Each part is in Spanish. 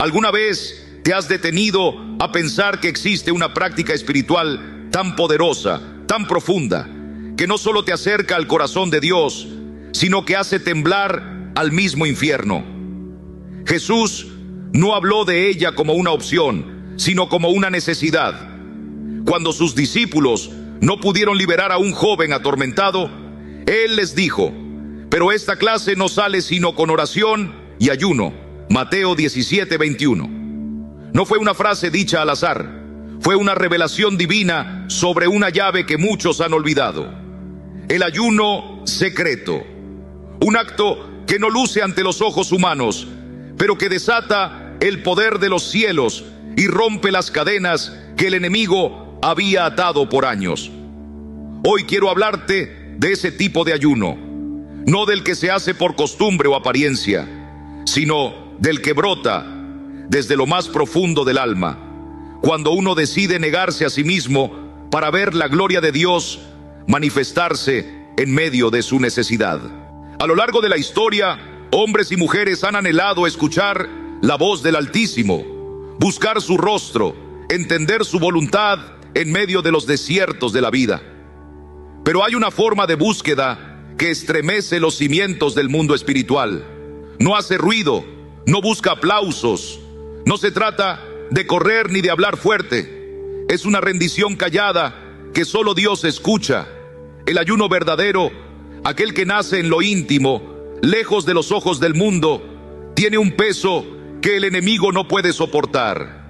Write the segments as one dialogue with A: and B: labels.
A: ¿Alguna vez te has detenido a pensar que existe una práctica espiritual tan poderosa, tan profunda, que no solo te acerca al corazón de Dios, sino que hace temblar al mismo infierno? Jesús no habló de ella como una opción, sino como una necesidad. Cuando sus discípulos no pudieron liberar a un joven atormentado, Él les dijo: pero esta clase no sale sino con oración y ayuno. Mateo 17:21. No fue una frase dicha al azar, fue una revelación divina sobre una llave que muchos han olvidado: el ayuno secreto. Un acto que no luce ante los ojos humanos, pero que desata el poder de los cielos y rompe las cadenas que el enemigo había atado por años. Hoy quiero hablarte de ese tipo de ayuno, no del que se hace por costumbre o apariencia, sino del que brota desde lo más profundo del alma, cuando uno decide negarse a sí mismo para ver la gloria de Dios manifestarse en medio de su necesidad. A lo largo de la historia, hombres y mujeres han anhelado escuchar la voz del Altísimo, buscar su rostro, entender su voluntad en medio de los desiertos de la vida. Pero hay una forma de búsqueda que estremece los cimientos del mundo espiritual. No hace ruido, no busca aplausos, no se trata de correr ni de hablar fuerte. Es una rendición callada que solo Dios escucha. El ayuno verdadero, aquel que nace en lo íntimo, lejos de los ojos del mundo, tiene un peso que el enemigo no puede soportar.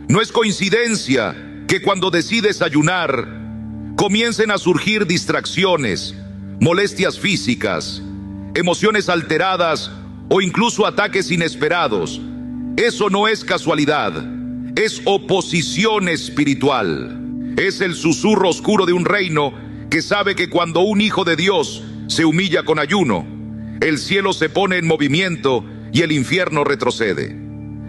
A: No es coincidencia que cuando decides ayunar, comiencen a surgir distracciones, molestias físicas, emociones alteradas o incluso ataques inesperados. Eso no es casualidad, es oposición espiritual. Es el susurro oscuro de un reino que sabe que cuando un hijo de Dios se humilla con ayuno, el cielo se pone en movimiento y el infierno retrocede.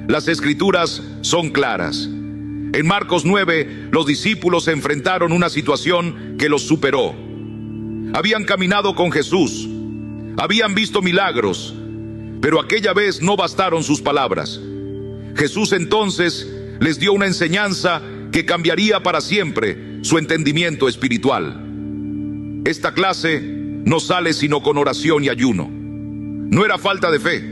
A: Las escrituras son claras. En Marcos 9, los discípulos enfrentaron una situación que los superó. Habían caminado con Jesús, habían visto milagros, pero aquella vez no bastaron sus palabras. Jesús entonces les dio una enseñanza que cambiaría para siempre su entendimiento espiritual. Esta clase no sale sino con oración y ayuno. No era falta de fe,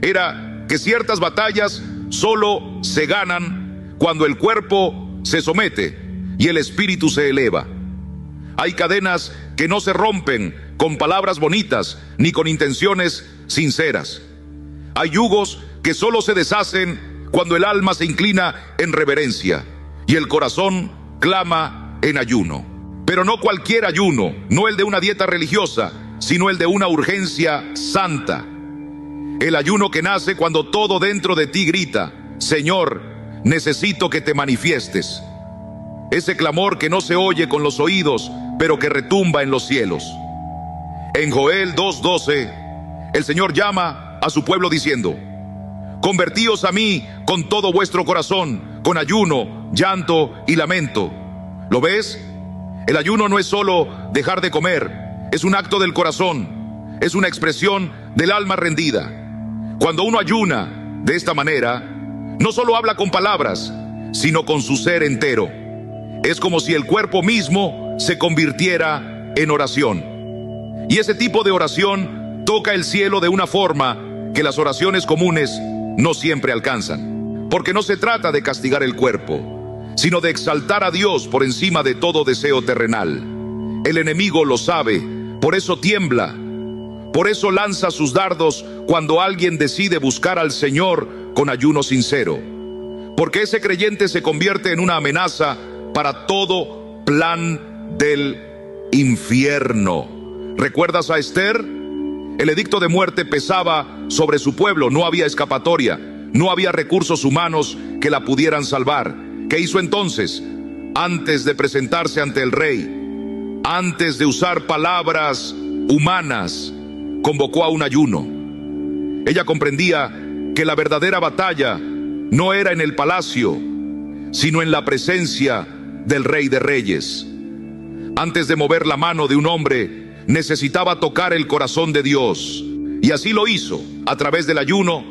A: era que ciertas batallas solo se ganan cuando el cuerpo se somete y el espíritu se eleva. Hay cadenas que no se rompen con palabras bonitas ni con intenciones sinceras. Hay yugos que solo se deshacen cuando el alma se inclina en reverencia y el corazón clama en ayuno. Pero no cualquier ayuno, no el de una dieta religiosa, sino el de una urgencia santa. El ayuno que nace cuando todo dentro de ti grita: Señor, necesito que te manifiestes. Ese clamor que no se oye con los oídos, pero que retumba en los cielos. En Joel 2:12, el Señor llama a su pueblo diciendo: convertíos a mí con todo vuestro corazón, con ayuno, llanto y lamento. ¿Lo ves? El ayuno no es solo dejar de comer, es un acto del corazón, es una expresión del alma rendida. Cuando uno ayuna de esta manera, no solo habla con palabras, sino con su ser entero. Es como si el cuerpo mismo se convirtiera en oración. Y ese tipo de oración toca el cielo de una forma que las oraciones comunes no siempre alcanzan. Porque no se trata de castigar el cuerpo, sino de exaltar a Dios por encima de todo deseo terrenal. El enemigo lo sabe, por eso tiembla, por eso lanza sus dardos cuando alguien decide buscar al Señor con ayuno sincero. Porque ese creyente se convierte en una amenaza para todo plan del infierno. ¿Recuerdas a Esther? El edicto de muerte pesaba sobre su pueblo, no había escapatoria, no había recursos humanos que la pudieran salvar. ¿Qué hizo entonces? Antes de presentarse ante el rey, antes de usar palabras humanas, convocó a un ayuno. Ella comprendía que la verdadera batalla no era en el palacio, sino en la presencia del Rey de Reyes. Antes de mover la mano de un hombre, necesitaba tocar el corazón de Dios. Y así lo hizo. A través del ayuno,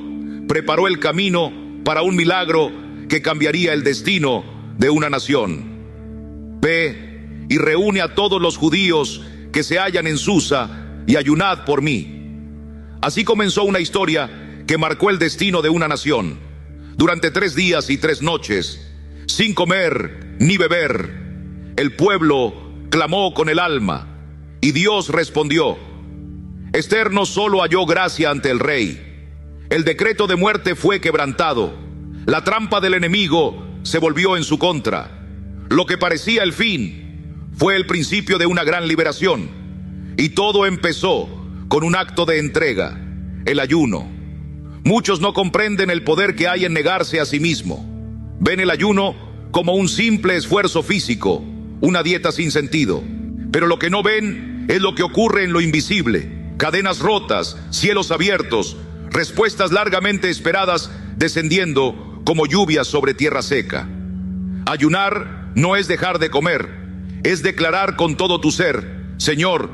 A: preparó el camino para un milagro que cambiaría el destino de una nación. Ve y reúne a todos los judíos que se hallan en Susa y ayunad por mí. Así comenzó una historia que marcó el destino de una nación. Durante 3 días y 3 noches, sin comer ni beber, el pueblo clamó con el alma, y Dios respondió. Ester no solo halló gracia ante el rey, el decreto de muerte fue quebrantado, la trampa del enemigo se volvió en su contra. Lo que parecía el fin fue el principio de una gran liberación, y todo empezó con un acto de entrega, el ayuno. Muchos no comprenden el poder que hay en negarse a sí mismo. Ven el ayuno como un simple esfuerzo físico, una dieta sin sentido. Pero lo que no ven es lo que ocurre en lo invisible: cadenas rotas, cielos abiertos, respuestas largamente esperadas descendiendo como lluvias sobre tierra seca. Ayunar no es dejar de comer, es declarar con todo tu ser: Señor,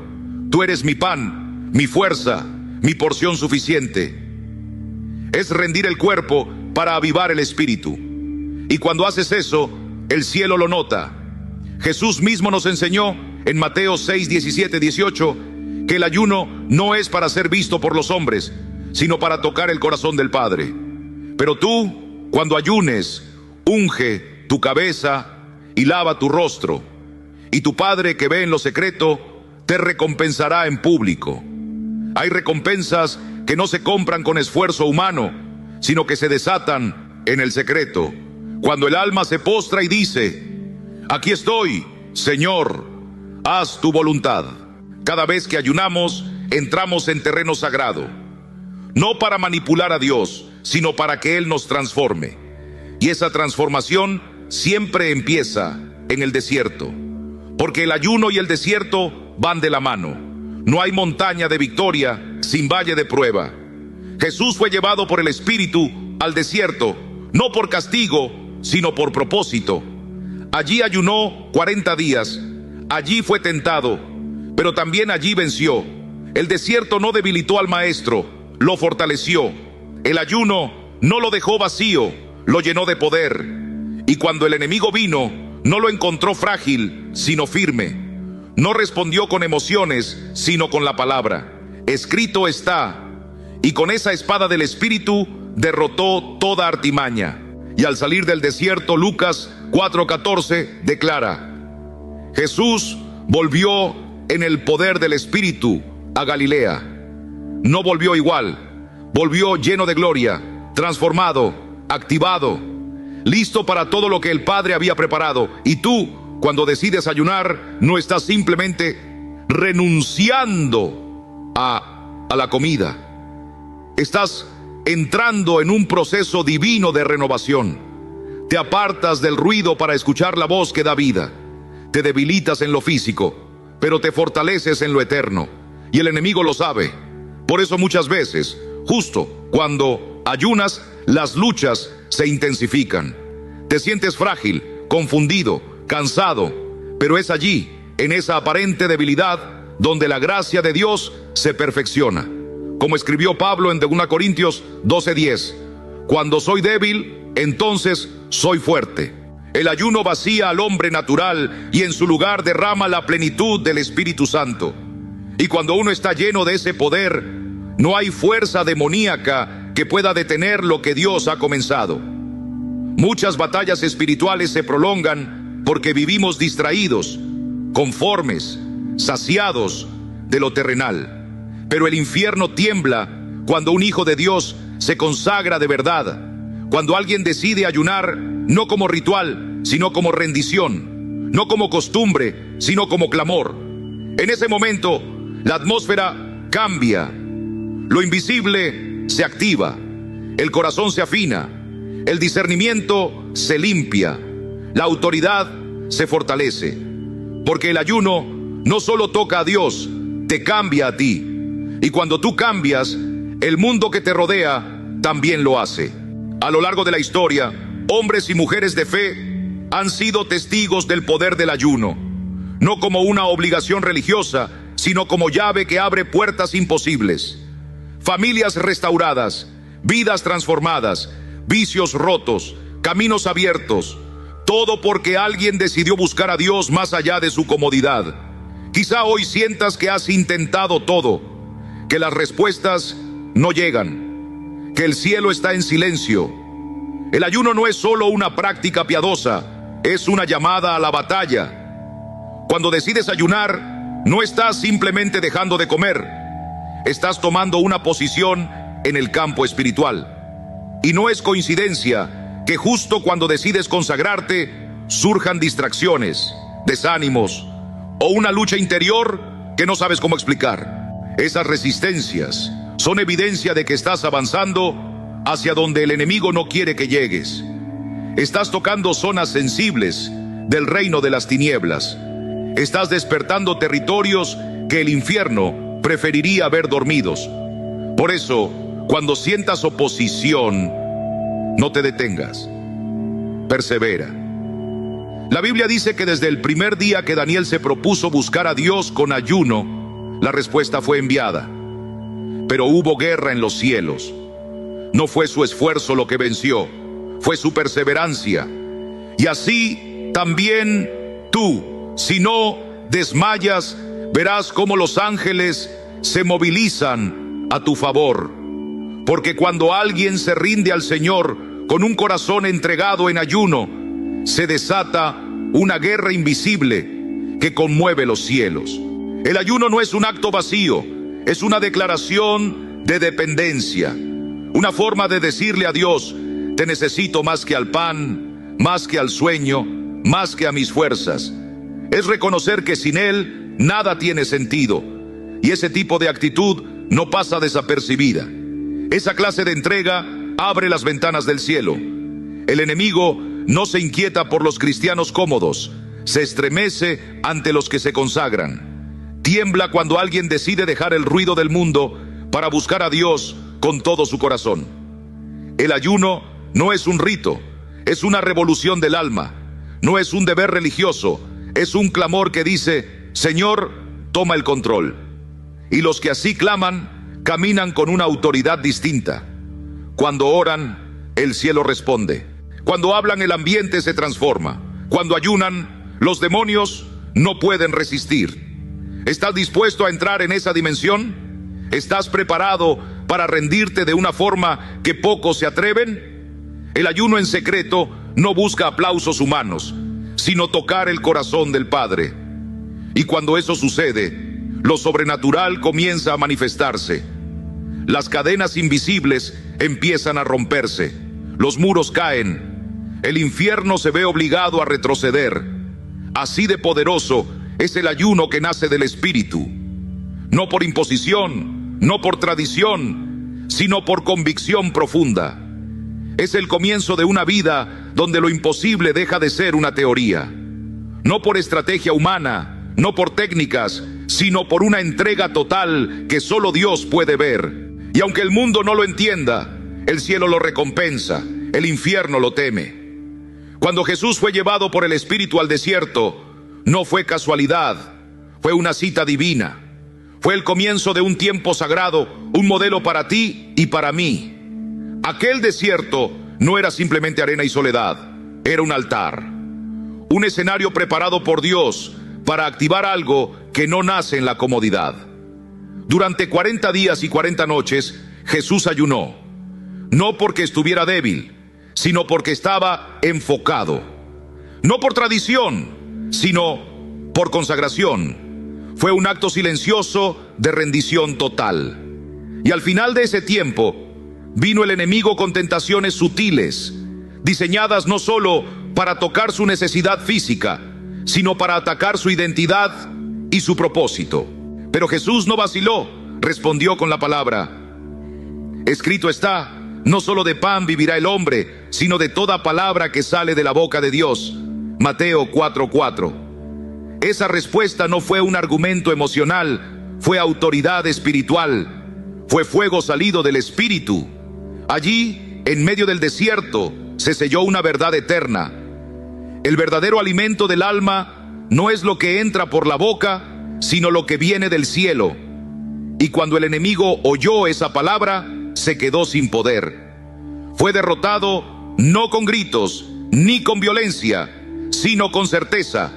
A: tú eres mi pan, mi fuerza, mi porción suficiente. Es rendir el cuerpo para avivar el espíritu. Y cuando haces eso, el cielo lo nota. Jesús mismo nos enseñó en Mateo 6, 17, 18, que el ayuno no es para ser visto por los hombres, sino para tocar el corazón del Padre. Pero tú, cuando ayunes, unge tu cabeza y lava tu rostro, y tu Padre que ve en lo secreto te recompensará en público. Hay recompensas que no se compran con esfuerzo humano, sino que se desatan en el secreto. Cuando el alma se postra y dice: aquí estoy, Señor, haz tu voluntad. Cada vez que ayunamos, entramos en terreno sagrado, no para manipular a Dios, sino para que Él nos transforme. Y esa transformación siempre empieza en el desierto, porque el ayuno y el desierto van de la mano. No hay montaña de victoria sin valle de prueba. Jesús fue llevado por el Espíritu al desierto, no por castigo, sino por propósito. Allí ayunó 40 días, allí fue tentado, pero también allí venció. El desierto no debilitó al maestro, lo fortaleció. El ayuno no lo dejó vacío, lo llenó de poder. Y cuando el enemigo vino, no lo encontró frágil, sino firme. No respondió con emociones, sino con la palabra. Escrito está, y con esa espada del Espíritu derrotó toda artimaña. Y al salir del desierto, Lucas 4:14 declara: Jesús volvió en el poder del Espíritu a Galilea. No volvió igual, volvió lleno de gloria, transformado, activado, listo para todo lo que el Padre había preparado. Y tú, cuando decides ayunar, no estás simplemente renunciando a la comida. Estás entrando en un proceso divino de renovación. Te apartas del ruido para escuchar la voz que da vida. Te debilitas en lo físico, pero te fortaleces en lo eterno. Y el enemigo lo sabe. Por eso muchas veces, justo cuando ayunas, las luchas se intensifican. Te sientes frágil, confundido, cansado, pero es allí, en esa aparente debilidad, donde la gracia de Dios se perfecciona. Como escribió Pablo en 2 Corintios 12:10, cuando soy débil, entonces soy fuerte. El ayuno vacía al hombre natural y en su lugar derrama la plenitud del Espíritu Santo. Y cuando uno está lleno de ese poder, no hay fuerza demoníaca que pueda detener lo que Dios ha comenzado. Muchas batallas espirituales se prolongan porque vivimos distraídos, conformes, saciados de lo terrenal. Pero el infierno tiembla cuando un hijo de Dios se consagra de verdad, cuando alguien decide ayunar no como ritual, sino como rendición, no como costumbre, sino como clamor. En ese momento, la atmósfera cambia, lo invisible se activa, el corazón se afina, el discernimiento se limpia, la autoridad se fortalece, porque el ayuno no solo toca a Dios, te cambia a ti. Y cuando tú cambias, el mundo que te rodea también lo hace. A lo largo de la historia, hombres y mujeres de fe han sido testigos del poder del ayuno, no como una obligación religiosa, sino como llave que abre puertas imposibles. Familias restauradas, vidas transformadas, vicios rotos, caminos abiertos, todo porque alguien decidió buscar a Dios más allá de su comodidad. Quizá hoy sientas que has intentado todo, que las respuestas no llegan, que el cielo está en silencio. El ayuno no es solo una práctica piadosa, es una llamada a la batalla. Cuando decides ayunar, no estás simplemente dejando de comer, estás tomando una posición en el campo espiritual. Y no es coincidencia que justo cuando decides consagrarte, surjan distracciones, desánimos o una lucha interior que no sabes cómo explicar. Esas resistencias son evidencia de que estás avanzando hacia donde el enemigo no quiere que llegues. Estás tocando zonas sensibles del reino de las tinieblas. Estás despertando territorios que el infierno preferiría ver dormidos. Por eso, cuando sientas oposición, no te detengas. Persevera. La Biblia dice que desde el primer día que Daniel se propuso buscar a Dios con ayuno, la respuesta fue enviada. Pero hubo guerra en los cielos. No fue su esfuerzo lo que venció, fue su perseverancia. Y así también tú, si no desmayas, verás cómo los ángeles se movilizan a tu favor. Porque cuando alguien se rinde al Señor con un corazón entregado en ayuno, se desata una guerra invisible que conmueve los cielos. El ayuno no es un acto vacío, es una declaración de dependencia, una forma de decirle a Dios: te necesito más que al pan, más que al sueño, más que a mis fuerzas. Es reconocer que sin Él nada tiene sentido, y ese tipo de actitud no pasa desapercibida. Esa clase de entrega abre las ventanas del cielo. El enemigo no se inquieta por los cristianos cómodos, se estremece ante los que se consagran. Tiembla cuando alguien decide dejar el ruido del mundo para buscar a Dios con todo su corazón. El ayuno no es un rito, es una revolución del alma. No es un deber religioso, es un clamor que dice: Señor, toma el control. Y los que así claman, caminan con una autoridad distinta. Cuando oran, el cielo responde. Cuando hablan, el ambiente se transforma. Cuando ayunan, los demonios no pueden resistir. ¿Estás dispuesto a entrar en esa dimensión? ¿Estás preparado para rendirte de una forma que pocos se atreven? El ayuno en secreto no busca aplausos humanos, sino tocar el corazón del Padre. Y cuando eso sucede, lo sobrenatural comienza a manifestarse. Las cadenas invisibles empiezan a romperse, los muros caen, el infierno se ve obligado a retroceder. Así de poderoso es el ayuno que nace del Espíritu, no por imposición, no por tradición, sino por convicción profunda. Es el comienzo de una vida donde lo imposible deja de ser una teoría, no por estrategia humana, no por técnicas, sino por una entrega total que solo Dios puede ver. Y aunque el mundo no lo entienda, el cielo lo recompensa, el infierno lo teme. Cuando Jesús fue llevado por el Espíritu al desierto, no fue casualidad, fue una cita divina. Fue el comienzo de un tiempo sagrado, un modelo para ti y para mí. Aquel desierto no era simplemente arena y soledad, era un altar, un escenario preparado por Dios para activar algo que no nace en la comodidad. Durante 40 días y 40 noches, Jesús ayunó, no porque estuviera débil, sino porque estaba enfocado, no por tradición, sino por consagración. Fue un acto silencioso de rendición total. Y al final de ese tiempo, vino el enemigo con tentaciones sutiles, diseñadas no solo para tocar su necesidad física, sino para atacar su identidad y su propósito. Pero Jesús no vaciló, respondió con la palabra. Escrito está: no solo de pan vivirá el hombre, sino de toda palabra que sale de la boca de Dios. Mateo 4:4. Esa respuesta no fue un argumento emocional, fue autoridad espiritual, fue fuego salido del Espíritu. Allí, en medio del desierto, se selló una verdad eterna. El verdadero alimento del alma no es lo que entra por la boca, sino lo que viene del cielo. Y cuando el enemigo oyó esa palabra, se quedó sin poder. Fue derrotado no con gritos ni con violencia, sino con certeza.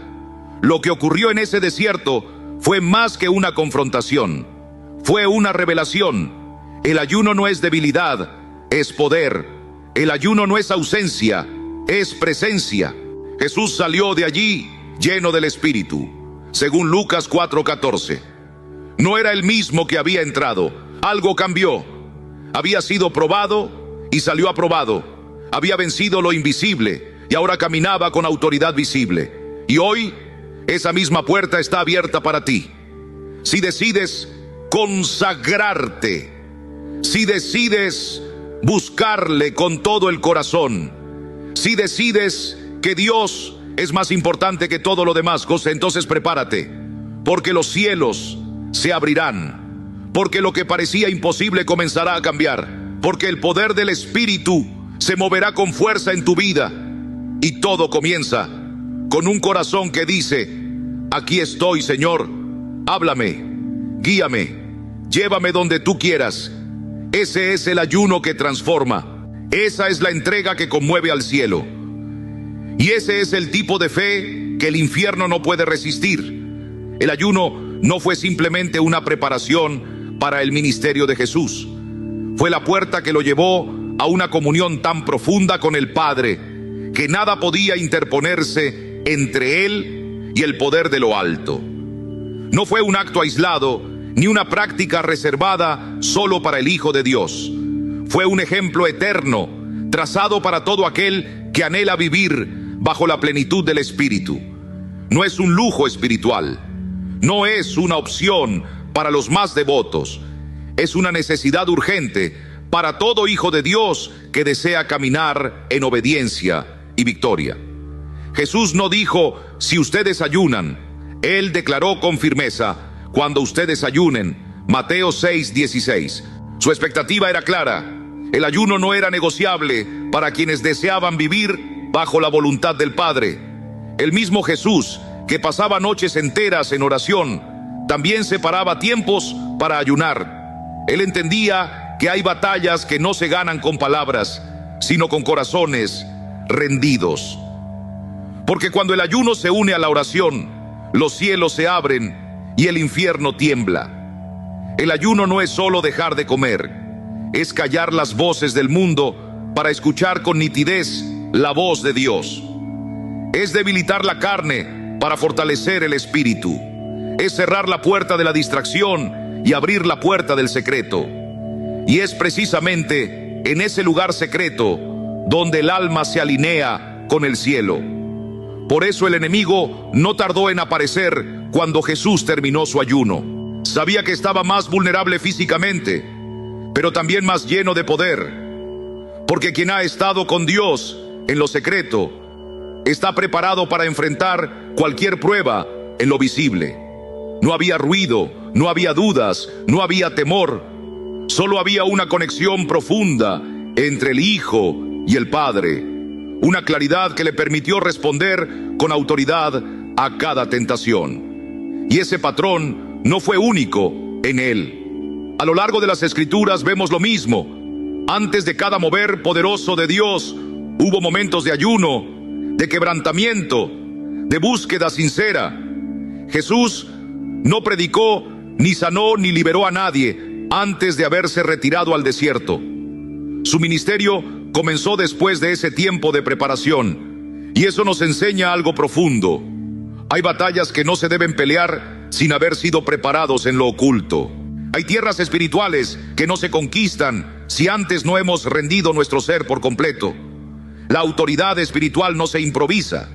A: Lo que ocurrió en ese desierto fue más que una confrontación, fue una revelación. El ayuno no es debilidad, es poder. El ayuno no es ausencia, es presencia. Jesús salió de allí lleno del Espíritu, según Lucas 4:14. No era el mismo que había entrado, algo cambió. Había sido probado y salió aprobado. Había vencido lo invisible y ahora caminaba con autoridad visible. Y hoy esa misma puerta está abierta para ti. Si decides consagrarte, si decides buscarle con todo el corazón, si decides que Dios es más importante que todo lo demás, entonces prepárate, porque los cielos se abrirán, porque lo que parecía imposible comenzará a cambiar, porque el poder del Espíritu se moverá con fuerza en tu vida, y todo comienza con un corazón que dice: aquí estoy, Señor, háblame, guíame, llévame donde tú quieras. Ese es el ayuno que transforma, esa es la entrega que conmueve al cielo, y ese es el tipo de fe que el infierno no puede resistir. El ayuno no fue simplemente una preparación para el ministerio de Jesús, fue la puerta que lo llevó a una comunión tan profunda con el Padre que nada podía interponerse entre él y el poder de lo alto. No fue un acto aislado ni una práctica reservada solo para el Hijo de Dios. Fue un ejemplo eterno, trazado para todo aquel que anhela vivir bajo la plenitud del Espíritu. No es un lujo espiritual, no es una opción para los más devotos, es una necesidad urgente para todo hijo de Dios que desea caminar en obediencia y victoria. Jesús no dijo: si ustedes ayunan. Él declaró con firmeza: cuando ustedes ayunen. Mateo 6:16. Su expectativa era clara. El ayuno no era negociable para quienes deseaban vivir bajo la voluntad del Padre. El mismo Jesús, que pasaba noches enteras en oración, también separaba tiempos para ayunar. Él entendía que hay batallas que no se ganan con palabras, sino con corazones rendidos. Porque cuando el ayuno se une a la oración, los cielos se abren y el infierno tiembla. El ayuno no es solo dejar de comer, es callar las voces del mundo para escuchar con nitidez la voz de Dios. Es debilitar la carne para fortalecer el espíritu. Es cerrar la puerta de la distracción y abrir la puerta del secreto. Y es precisamente en ese lugar secreto donde el alma se alinea con el cielo. Por eso el enemigo no tardó en aparecer cuando Jesús terminó su ayuno. Sabía que estaba más vulnerable físicamente, pero también más lleno de poder. Porque quien ha estado con Dios en lo secreto está preparado para enfrentar cualquier prueba en lo visible. No había ruido, no había dudas, no había temor. Solo había una conexión profunda entre el Hijo y el Padre. Una claridad que le permitió responder con autoridad a cada tentación. Y ese patrón no fue único en él. A lo largo de las Escrituras vemos lo mismo. Antes de cada mover poderoso de Dios, hubo momentos de ayuno, de quebrantamiento, de búsqueda sincera. Jesús no predicó, ni sanó, ni liberó a nadie antes de haberse retirado al desierto. Su ministerio comenzó después de ese tiempo de preparación, y eso nos enseña algo profundo. Hay batallas que no se deben pelear sin haber sido preparados en lo oculto. Hay tierras espirituales que no se conquistan si antes no hemos rendido nuestro ser por completo. La autoridad espiritual no se improvisa,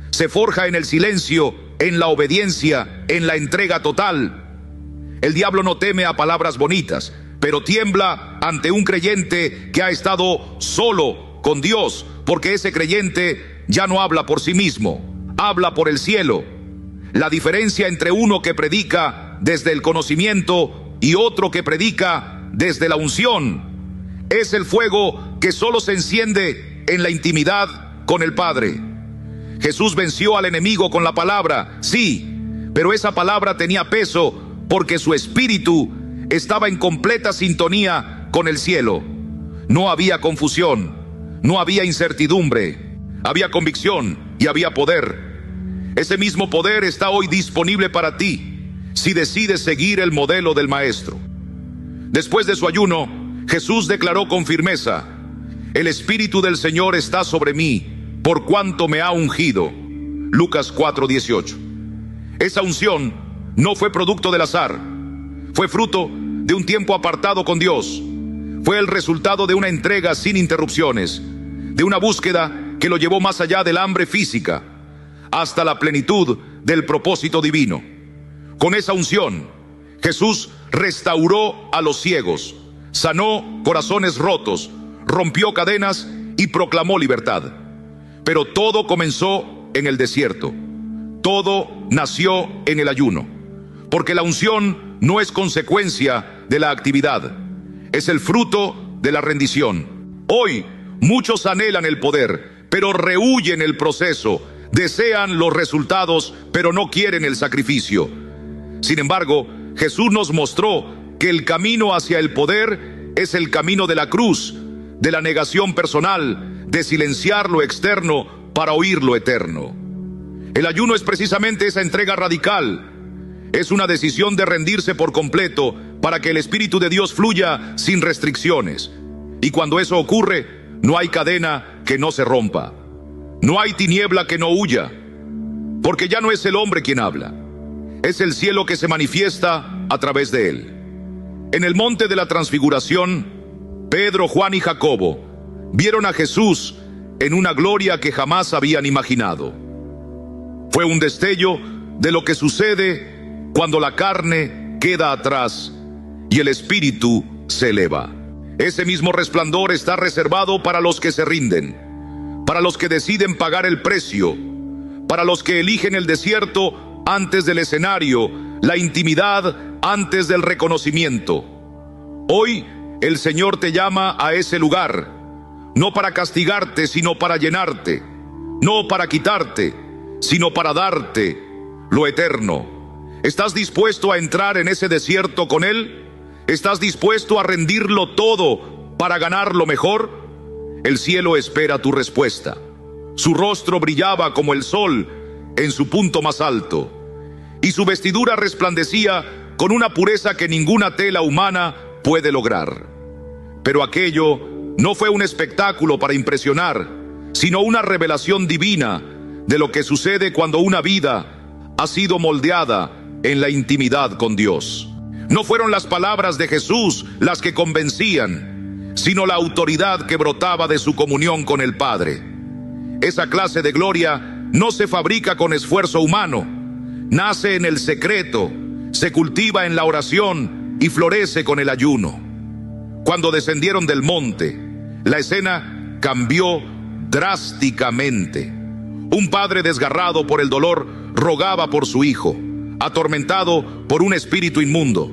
A: se forja en el silencio, en la obediencia, en la entrega total. El diablo no teme a palabras bonitas, pero tiembla ante un creyente que ha estado solo con Dios, porque ese creyente ya no habla por sí mismo, habla por el cielo. La diferencia entre uno que predica desde el conocimiento y otro que predica desde la unción es el fuego que solo se enciende en la intimidad con el Padre. Jesús venció al enemigo con la palabra, sí, pero esa palabra tenía peso porque su espíritu estaba en completa sintonía con el cielo. no había confusión, no había incertidumbre, había convicción y había poder. Ese mismo poder está hoy disponible para ti, si decides seguir el modelo del Maestro. Después de su ayuno, Jesús declaró con firmeza: el Espíritu del Señor está sobre mí, por cuanto me ha ungido. Lucas 4:18. Esa unción no fue producto del azar, fue fruto de un tiempo apartado con Dios. Fue el resultado de una entrega sin interrupciones, de una búsqueda que lo llevó más allá del hambre física, hasta la plenitud del propósito divino. Con esa unción, Jesús restauró a los ciegos, sanó corazones rotos, rompió cadenas y proclamó libertad. Pero todo comenzó en el desierto. Todo nació en el ayuno. Porque la unción no es consecuencia de la actividad, es el fruto de la rendición. Hoy muchos anhelan el poder, pero rehúyen el proceso. Desean los resultados, pero no quieren el sacrificio. Sin embargo, Jesús nos mostró que el camino hacia el poder es el camino de la cruz, de la negación personal, de silenciar lo externo para oír lo eterno. El ayuno es precisamente esa entrega radical. Es una decisión de rendirse por completo para que el Espíritu de Dios fluya sin restricciones. Y cuando eso ocurre, no hay cadena que no se rompa. No hay tiniebla que no huya. Porque ya no es el hombre quien habla. Es el cielo que se manifiesta a través de él. En el monte de la Transfiguración, Pedro, Juan y Jacobo vieron a Jesús en una gloria que jamás habían imaginado. Fue un destello de lo que sucede cuando la carne queda atrás y el espíritu se eleva. Ese mismo resplandor está reservado para los que se rinden, para los que deciden pagar el precio, para los que eligen el desierto antes del escenario, la intimidad antes del reconocimiento. Hoy el Señor te llama a ese lugar, no para castigarte, sino para llenarte, no para quitarte, sino para darte lo eterno. ¿Estás dispuesto a entrar en ese desierto con Él? ¿Estás dispuesto a rendirlo todo para ganar lo mejor? El cielo espera tu respuesta. Su rostro brillaba como el sol en su punto más alto, y su vestidura resplandecía con una pureza que ninguna tela humana puede lograr. Pero aquello no fue un espectáculo para impresionar, sino una revelación divina de lo que sucede cuando una vida ha sido moldeada en la intimidad con Dios. No fueron las palabras de Jesús las que convencían, sino la autoridad que brotaba de su comunión con el Padre. Esa clase de gloria no se fabrica con esfuerzo humano, nace en el secreto, se cultiva en la oración y florece con el ayuno. Cuando descendieron del monte, la escena cambió drásticamente. Un padre desgarrado por el dolor rogaba por su hijo, atormentado por un espíritu inmundo.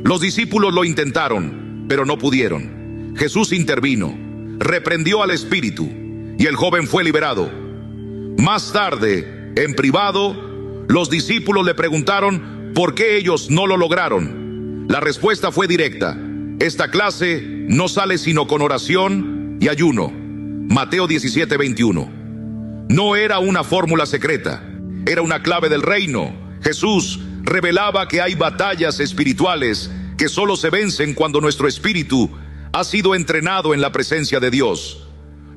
A: Los discípulos lo intentaron, pero no pudieron. Jesús intervino, reprendió al espíritu, y el joven fue liberado. Más tarde, en privado, los discípulos le preguntaron por qué ellos no lo lograron. La respuesta fue directa: esta clase no sale sino con oración y ayuno. Mateo 17:21. No era una fórmula secreta, era una clave del reino. Jesús revelaba que hay batallas espirituales que solo se vencen cuando nuestro espíritu ha sido entrenado en la presencia de Dios.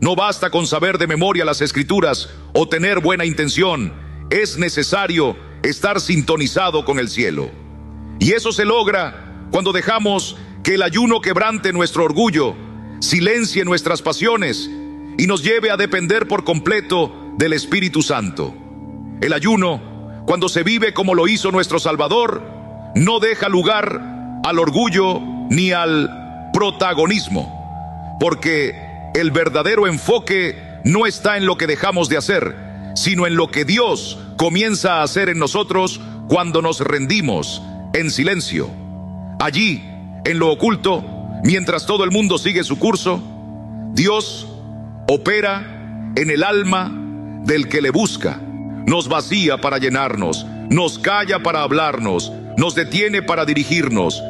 A: No basta con saber de memoria las Escrituras o tener buena intención. Es necesario estar sintonizado con el cielo. Y eso se logra cuando dejamos que el ayuno quebrante nuestro orgullo, silencie nuestras pasiones y nos lleve a depender por completo del Espíritu Santo. El ayuno, cuando se vive como lo hizo nuestro Salvador, no deja lugar al orgullo ni al protagonismo, porque el verdadero enfoque no está en lo que dejamos de hacer, sino en lo que Dios comienza a hacer en nosotros cuando nos rendimos en silencio. Allí, en lo oculto, mientras todo el mundo sigue su curso, Dios opera en el alma del que le busca. Nos vacía para llenarnos, nos calla para hablarnos, nos detiene para dirigirnos.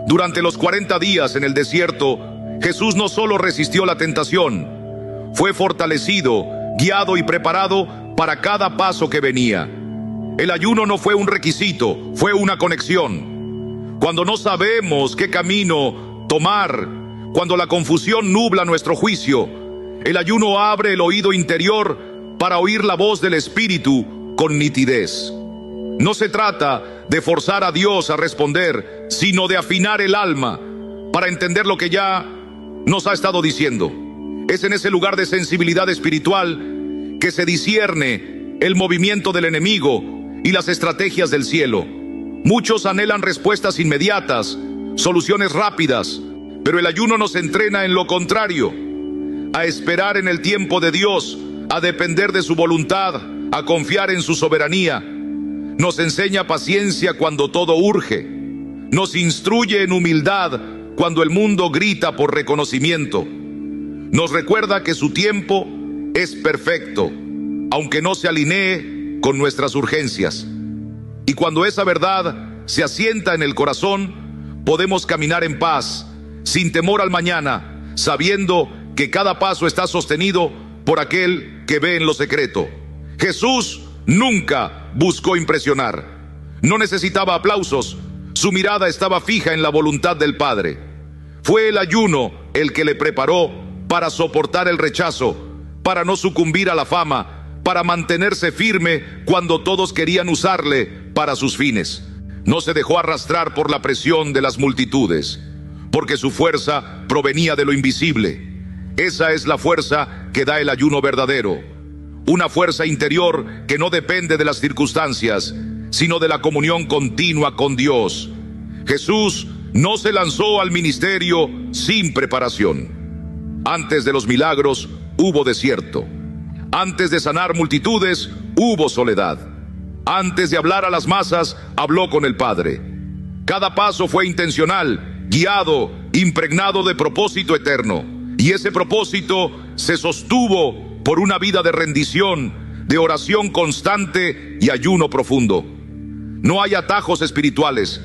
A: Durante los 40 días en el desierto, Jesús no solo resistió la tentación, fue fortalecido, guiado y preparado para cada paso que venía. El ayuno no fue un requisito, fue una conexión. Cuando no sabemos qué camino tomar, cuando la confusión nubla nuestro juicio, el ayuno abre el oído interior para oír la voz del Espíritu con nitidez. No se trata de forzar a Dios a responder, sino de afinar el alma para entender lo que ya nos ha estado diciendo. Es en ese lugar de sensibilidad espiritual que se discierne el movimiento del enemigo y las estrategias del cielo. Muchos anhelan respuestas inmediatas, soluciones rápidas, pero el ayuno nos entrena en lo contrario, a esperar en el tiempo de Dios, a depender de su voluntad, a confiar en su soberanía. Nos enseña paciencia cuando todo urge. Nos instruye en humildad cuando el mundo grita por reconocimiento. Nos recuerda que su tiempo es perfecto, aunque no se alinee con nuestras urgencias. Y cuando esa verdad se asienta en el corazón, podemos caminar en paz, sin temor al mañana, sabiendo que cada paso está sostenido por aquel que ve en lo secreto. Jesús nunca buscó impresionar. No necesitaba aplausos. Su mirada estaba fija en la voluntad del Padre. Fue el ayuno el que le preparó para soportar el rechazo, para no sucumbir a la fama, para mantenerse firme cuando todos querían usarle para sus fines. No se dejó arrastrar por la presión de las multitudes, porque su fuerza provenía de lo invisible. Esa es la fuerza que da el ayuno verdadero. Una fuerza interior que no depende de las circunstancias, sino de la comunión continua con Dios. Jesús no se lanzó al ministerio sin preparación. Antes de los milagros hubo desierto. Antes de sanar multitudes hubo soledad. Antes de hablar a las masas habló con el Padre. Cada paso fue intencional, guiado, impregnado de propósito eterno. Y ese propósito se sostuvo por una vida de rendición, de oración constante y ayuno profundo. No hay atajos espirituales.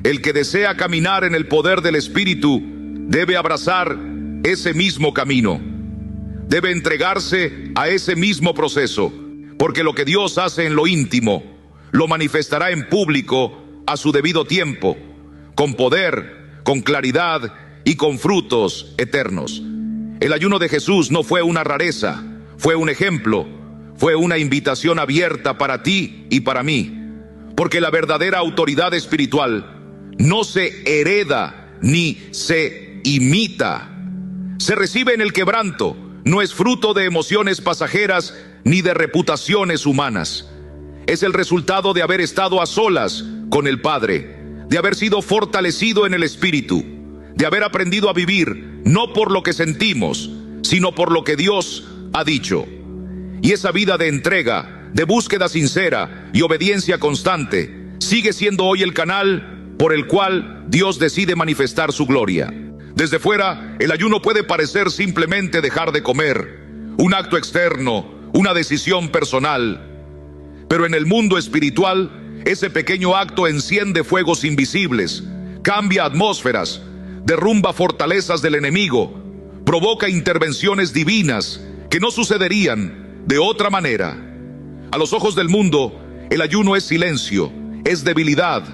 A: El que desea caminar en el poder del Espíritu debe abrazar ese mismo camino. Debe entregarse a ese mismo proceso, porque lo que Dios hace en lo íntimo, lo manifestará en público a su debido tiempo, con poder, con claridad y con frutos eternos. El ayuno de Jesús no fue una rareza, fue un ejemplo, fue una invitación abierta para ti y para mí, porque la verdadera autoridad espiritual no se hereda ni se imita, se recibe en el quebranto, no es fruto de emociones pasajeras ni de reputaciones humanas. Es el resultado de haber estado a solas con el Padre, de haber sido fortalecido en el Espíritu, de haber aprendido a vivir no por lo que sentimos, sino por lo que Dios ha dicho. Y esa vida de entrega, de búsqueda sincera y obediencia constante sigue siendo hoy el canal por el cual Dios decide manifestar su gloria. Desde fuera, el ayuno puede parecer simplemente dejar de comer, un acto externo, una decisión personal. Pero en el mundo espiritual, ese pequeño acto enciende fuegos invisibles, cambia atmósferas, derrumba fortalezas del enemigo, provoca intervenciones divinas que no sucederían de otra manera. A los ojos del mundo, el ayuno es silencio, es debilidad,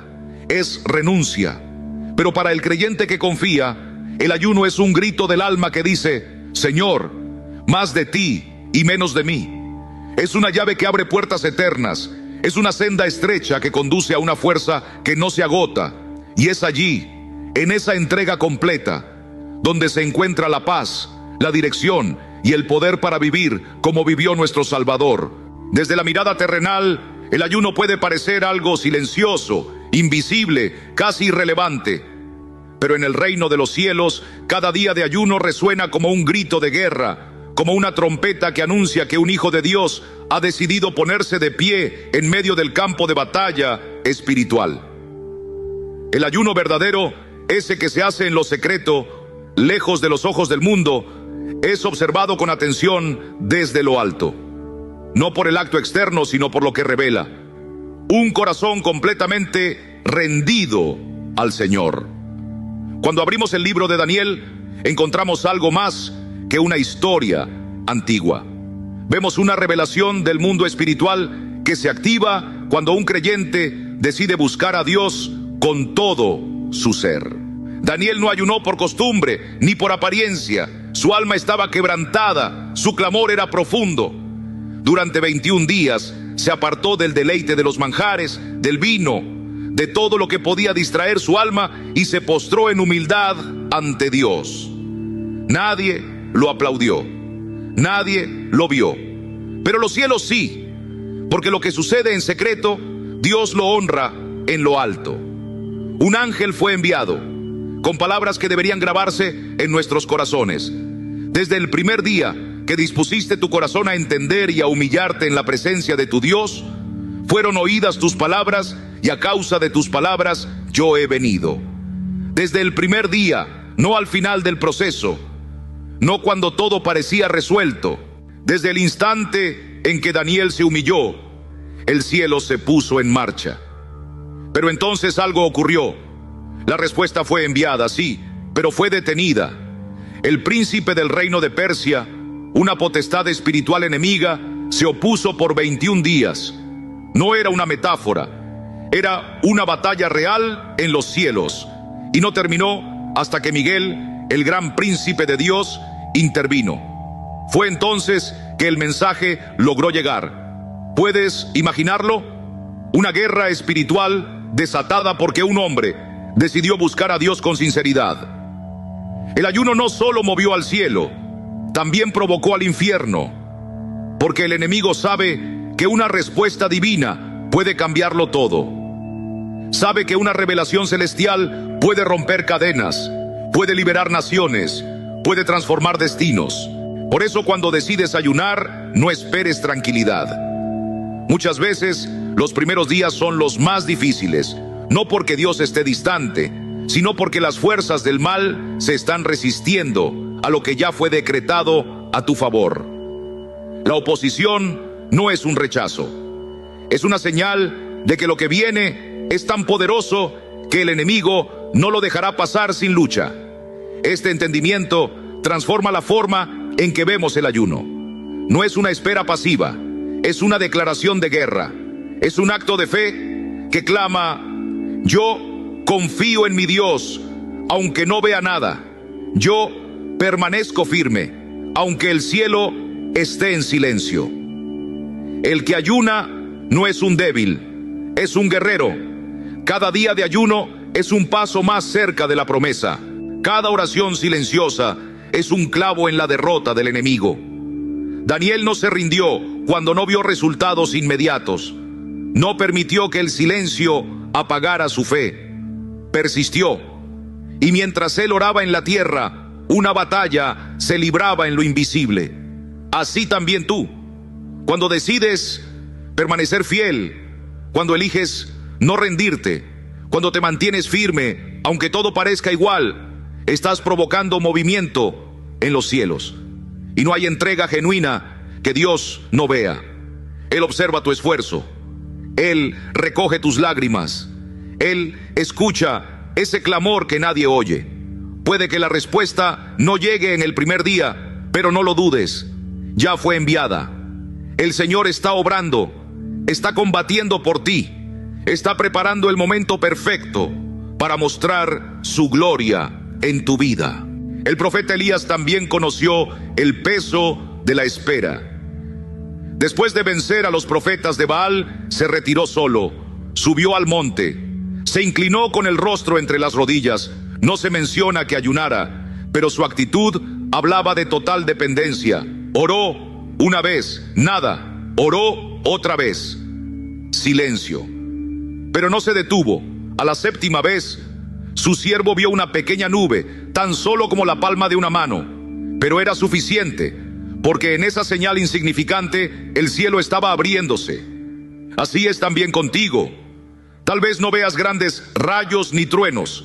A: es renuncia. Pero para el creyente que confía, el ayuno es un grito del alma que dice: Señor, más de ti y menos de mí. Es una llave que abre puertas eternas, es una senda estrecha que conduce a una fuerza que no se agota. Y es allí, en esa entrega completa, donde se encuentra la paz, la dirección y el poder para vivir como vivió nuestro Salvador. Desde la mirada terrenal, el ayuno puede parecer algo silencioso, invisible, casi irrelevante. Pero en el reino de los cielos, cada día de ayuno resuena como un grito de guerra, como una trompeta que anuncia que un hijo de Dios ha decidido ponerse de pie en medio del campo de batalla espiritual. El ayuno verdadero, ese que se hace en lo secreto, lejos de los ojos del mundo, es observado con atención desde lo alto. No por el acto externo, sino por lo que revela. Un corazón completamente rendido al Señor. Cuando abrimos el libro de Daniel, encontramos algo más que una historia antigua. Vemos una revelación del mundo espiritual que se activa cuando un creyente decide buscar a Dios con todo su ser. Daniel no ayunó por costumbre ni por apariencia. Su alma estaba quebrantada, su clamor era profundo. Durante 21 días se apartó del deleite de los manjares, del vino, de todo lo que podía distraer su alma, y se postró en humildad ante Dios. Nadie lo aplaudió, nadie lo vio, pero los cielos sí, porque lo que sucede en secreto, Dios lo honra en lo alto. Un ángel fue enviado con palabras que deberían grabarse en nuestros corazones. Desde el primer día que dispusiste tu corazón a entender y a humillarte en la presencia de tu Dios, fueron oídas tus palabras, y a causa de tus palabras yo he venido. Desde el primer día, no al final del proceso, no cuando todo parecía resuelto. Desde el instante en que Daniel se humilló, el cielo se puso en marcha. Pero entonces algo ocurrió. La respuesta fue enviada, sí, pero fue detenida. El príncipe del reino de Persia, una potestad espiritual enemiga, se opuso por 21 días. No era una metáfora, era una batalla real en los cielos. Y no terminó hasta que Miguel, el gran príncipe de Dios, intervino. Fue entonces que el mensaje logró llegar. ¿Puedes imaginarlo? Una guerra espiritual desatada porque un hombre decidió buscar a Dios con sinceridad. El ayuno no solo movió al cielo, también provocó al infierno, porque el enemigo sabe que una respuesta divina puede cambiarlo todo. Sabe que una revelación celestial puede romper cadenas, puede liberar naciones, puede transformar destinos. Por eso, cuando decides ayunar, no esperes tranquilidad. Muchas veces los primeros días son los más difíciles, no porque Dios esté distante, sino porque las fuerzas del mal se están resistiendo a lo que ya fue decretado a tu favor. La oposición no es un rechazo, es una señal de que lo que viene es tan poderoso que el enemigo no lo dejará pasar sin lucha. Este entendimiento transforma la forma en que vemos el ayuno. No es una espera pasiva, es una declaración de guerra, es un acto de fe que clama: yo confío en mi Dios, aunque no vea nada. Yo permanezco firme, aunque el cielo esté en silencio. El que ayuna no es un débil, es un guerrero. Cada día de ayuno es un paso más cerca de la promesa. Cada oración silenciosa es un clavo en la derrota del enemigo. Daniel no se rindió cuando no vio resultados inmediatos. No permitió que el silencio apagara su fe. Persistió. Y mientras él oraba en la tierra, una batalla se libraba en lo invisible. Así también tú, cuando decides permanecer fiel, cuando eliges no rendirte, cuando te mantienes firme, aunque todo parezca igual, estás provocando movimiento en los cielos. Y no hay entrega genuina que Dios no vea. Él observa tu esfuerzo. Él recoge tus lágrimas. Él escucha ese clamor que nadie oye. Puede que la respuesta no llegue en el primer día, pero no lo dudes. Ya fue enviada. El Señor está obrando, está combatiendo por ti, está preparando el momento perfecto para mostrar su gloria en tu vida. El profeta Elías también conoció el peso de la espera. Después de vencer a los profetas de Baal, se retiró solo, subió al monte, se inclinó con el rostro entre las rodillas. No se menciona que ayunara, pero su actitud hablaba de total dependencia. Oró una vez, nada. Oró otra vez, silencio. Pero no se detuvo. A la séptima vez, su siervo vio una pequeña nube, tan solo como la palma de una mano, pero era suficiente, porque en esa señal insignificante el cielo estaba abriéndose. Así es también contigo. Tal vez no veas grandes rayos ni truenos,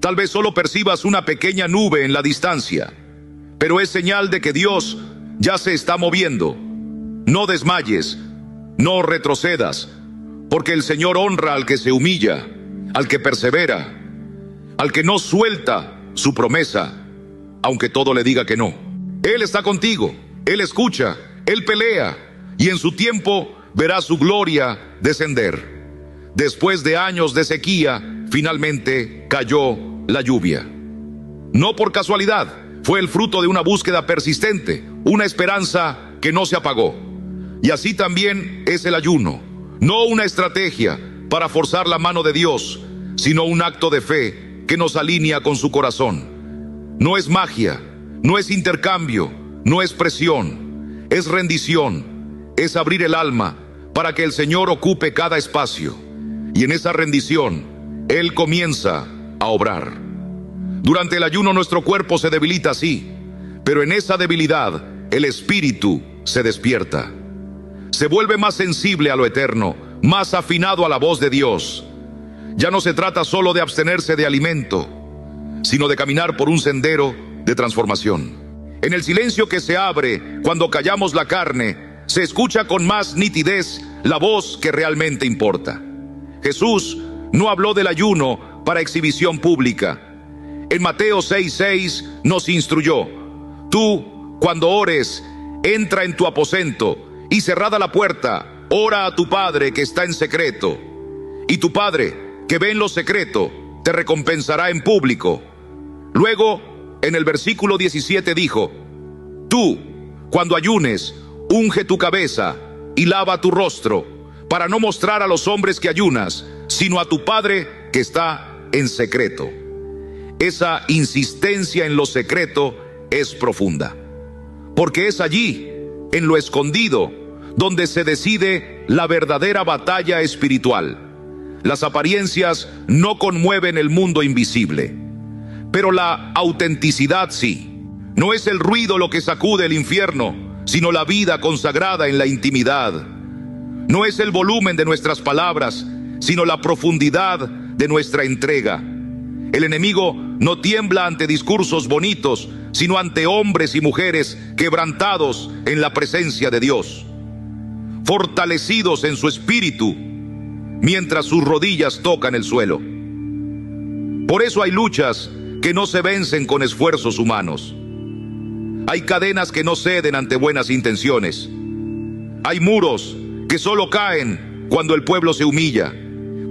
A: tal vez solo percibas una pequeña nube en la distancia, pero es señal de que Dios ya se está moviendo. No desmayes, no retrocedas, porque el Señor honra al que se humilla, al que persevera, al que no suelta su promesa, aunque todo le diga que no. Él está contigo, Él escucha, Él pelea, y en su tiempo verás su gloria descender. Después de años de sequía, finalmente cayó la lluvia. No por casualidad, fue el fruto de una búsqueda persistente, una esperanza que no se apagó. Y así también es el ayuno, no una estrategia para forzar la mano de Dios, sino un acto de fe que nos alinea con su corazón. No es magia, no es intercambio, no es presión, es rendición, es abrir el alma para que el Señor ocupe cada espacio. Y en esa rendición, Él comienza a obrar. Durante el ayuno nuestro cuerpo se debilita, sí, pero en esa debilidad el espíritu se despierta. Se vuelve más sensible a lo eterno, más afinado a la voz de Dios. Ya no se trata solo de abstenerse de alimento, sino de caminar por un sendero de transformación. En el silencio que se abre cuando callamos la carne, se escucha con más nitidez la voz que realmente importa. Jesús no habló del ayuno para exhibición pública. En Mateo 6:6 nos instruyó: tú, cuando ores, entra en tu aposento y cerrada la puerta, ora a tu Padre que está en secreto. Y tu Padre, que ve en lo secreto, te recompensará en público. Luego, en el versículo 17 dijo: tú, cuando ayunes, unge tu cabeza y lava tu rostro, para no mostrar a los hombres que ayunas, sino a tu Padre que está en secreto. Esa insistencia en lo secreto es profunda, porque es allí, en lo escondido, donde se decide la verdadera batalla espiritual. Las apariencias no conmueven el mundo invisible, pero la autenticidad sí. No es el ruido lo que sacude el infierno, sino la vida consagrada en la intimidad. No es el volumen de nuestras palabras, sino la profundidad de nuestra entrega. El enemigo no tiembla ante discursos bonitos, sino ante hombres y mujeres quebrantados en la presencia de Dios, fortalecidos en su espíritu, mientras sus rodillas tocan el suelo. Por eso hay luchas que no se vencen con esfuerzos humanos. Hay cadenas que no ceden ante buenas intenciones. Hay muros que solo caen cuando el pueblo se humilla,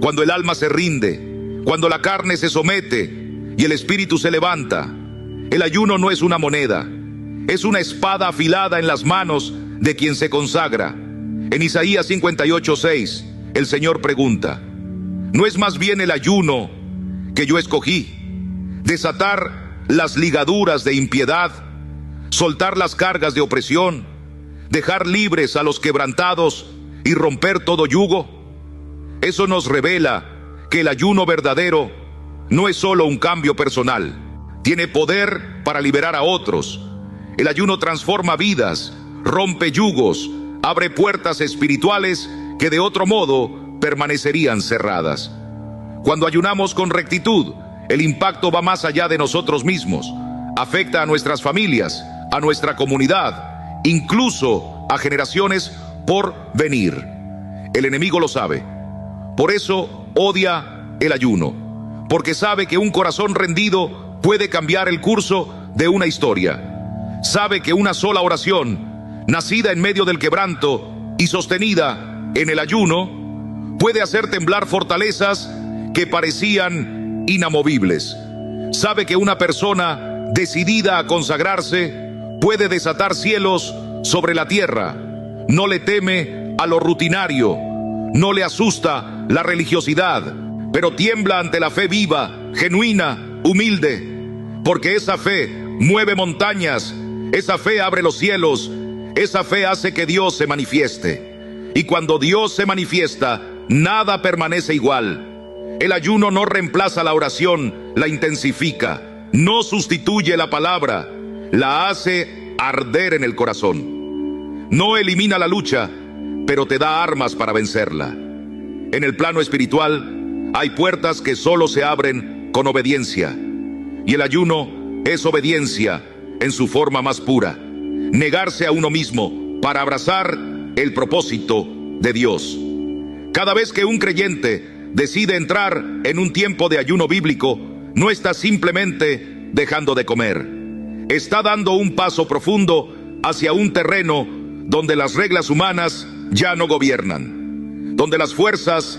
A: cuando el alma se rinde, cuando la carne se somete y el espíritu se levanta. El ayuno no es una moneda, es una espada afilada en las manos de quien se consagra. En Isaías 58:6, el Señor pregunta: ¿no es más bien el ayuno que yo escogí? Desatar las ligaduras de impiedad, soltar las cargas de opresión, dejar libres a los quebrantados y romper todo yugo. Eso nos revela que el ayuno verdadero no es solo un cambio personal, tiene poder para liberar a otros. El ayuno transforma vidas, rompe yugos, abre puertas espirituales que de otro modo permanecerían cerradas. Cuando ayunamos con rectitud, el impacto va más allá de nosotros mismos, afecta a nuestras familias, a nuestra comunidad, incluso a generaciones por venir. El enemigo lo sabe. Por eso odia el ayuno, porque sabe que un corazón rendido puede cambiar el curso de una historia. Sabe que una sola oración, nacida en medio del quebranto y sostenida en el ayuno, puede hacer temblar fortalezas que parecían inamovibles. Sabe que una persona decidida a consagrarse puede desatar cielos sobre la tierra. No le teme a lo rutinario, no le asusta la religiosidad, pero tiembla ante la fe viva, genuina, humilde, porque esa fe mueve montañas, esa fe abre los cielos, esa fe hace que Dios se manifieste. Y cuando Dios se manifiesta, nada permanece igual. El ayuno no reemplaza la oración, la intensifica, no sustituye la palabra, la hace arder en el corazón. No elimina la lucha, pero te da armas para vencerla. En el plano espiritual hay puertas que solo se abren con obediencia, y el ayuno es obediencia en su forma más pura, negarse a uno mismo para abrazar el propósito de Dios. Cada vez que un creyente decide entrar en un tiempo de ayuno bíblico, no está simplemente dejando de comer, está dando un paso profundo hacia un terreno donde las reglas humanas ya no gobiernan, donde las fuerzas